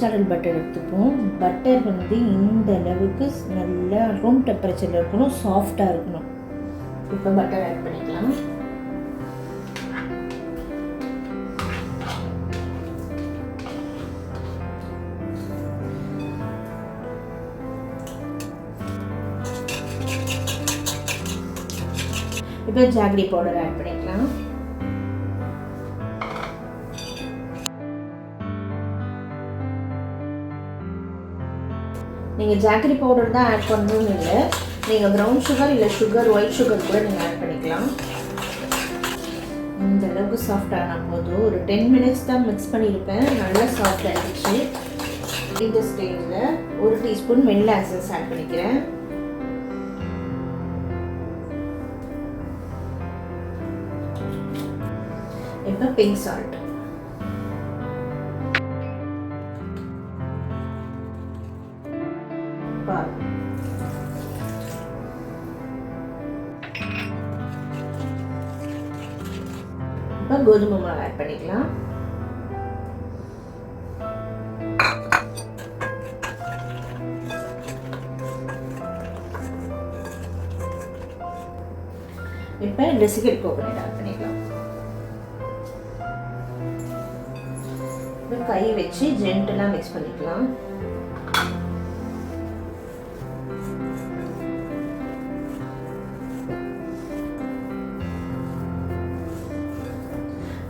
சாடல் butter எடுத்துப்போம். Butter வந்து இந்த அளவுக்கு நல்லா ரூம் டெம்பரேச்சரில் இருக்கணும், சாஃப்டாக இருக்கணும். இப்போ பட்டர் ஆட் பண்ணிக்கலாம். இப்போ ஜாகரி பவுடர் ஆட் பண்ணிக்கலாம். நீங்கள் ஜாகரி பவுடர் தான் ஆட் பண்ணணும்னு இல்லை, நீங்கள் ப்ரௌன் சுகர் இல்லை சுகர் ஒயிட் சுகர் கூட நீங்கள் ஆட் பண்ணிக்கலாம். இந்த அளவுக்கு சாஃப்டான போதும் ஒரு 10 minutes தான் மிக்ஸ் பண்ணியிருப்பேன். நல்லா சாஃப்ட் ஆகிடுச்சு. இந்த ஸ்டேஜில் 1 டீஸ்பூன் வெனிலா எசன்ஸ் ஆட் பண்ணிக்கிறேன். இப்போ பிங்க் சால்ட், இப்போ கோதுமை மாவு ஆட் பண்ணிக்கலாம். இப்போ டெசிகேட் கோகோனட் ஆட் பண்ணிக்கலாம். இப்போ கை வச்சு ஜென்டலாக மிக்ஸ் பண்ணிக்கலாம்.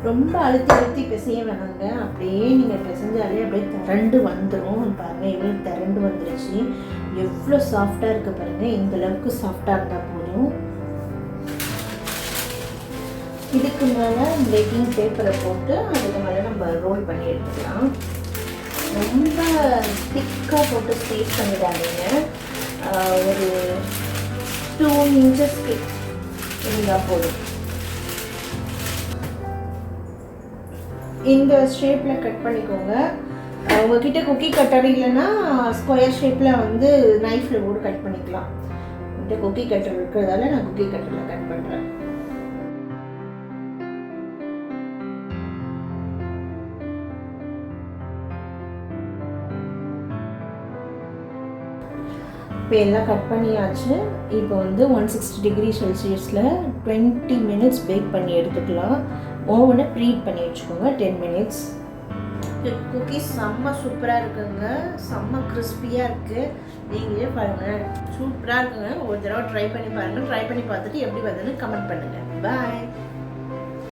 ரொம்ப அழுத்தி பிசைய வேணாங்க. அப்படியே நீங்கள் பிசைஞ்சாலே அப்படியே திரண்டு வந்துடும். பாருங்கள் எவ்வளோ திரண்டு வந்துருச்சு, எவ்வளோ சாஃப்டாக இருக்க பாருங்கள். இந்த அளவுக்கு சாஃப்டாக இருந்தால் போதும். இதுக்கு மேலே பேக்கிங் பேப்பரை போட்டு அதுக்கு மேலே நம்ம ரோல் பண்ணி எடுத்துக்கலாம். ரொம்ப திக்காக போட்டு ஸ்டீட் பண்ணிடாதீங்க. ஒரு 2 inches இருந்தால் போதும். இந்த ஷேப்பில் கட் பண்ணிக்கோங்க. உங்ககிட்ட குக்கி கட்டர் இல்லைன்னா ஸ்கொயர் ஷேப்பில் வந்து நைஃப்பில் கூட கட் பண்ணிக்கலாம். என்கிட்ட குக்கி கட்டர் இருக்கிறதால நான் குக்கி கட்டரில் கட் பண்ணுறேன். இப்போ எல்லாம் கட் பண்ணியாச்சு. இப்போ வந்து 160 degree செல்சியஸில் 20 minutes பேக் பண்ணி எடுத்துக்கலாம். ஓவனை ப்ரீட் பண்ணி வச்சுக்கோங்க 10 minutes. குக்கீஸ் செம்ம சூப்பராக இருக்குங்க, செம்ம கிறிஸ்பியாக இருக்குது. நீங்களே பாருங்கள், சூப்பராக இருக்குங்க. ஒரு தடவை ட்ரை பண்ணி பாருங்கள். ட்ரை பண்ணி பார்த்துட்டு எப்படி வந்ததுன்னு கமெண்ட் பண்ணுங்கள். பாய்.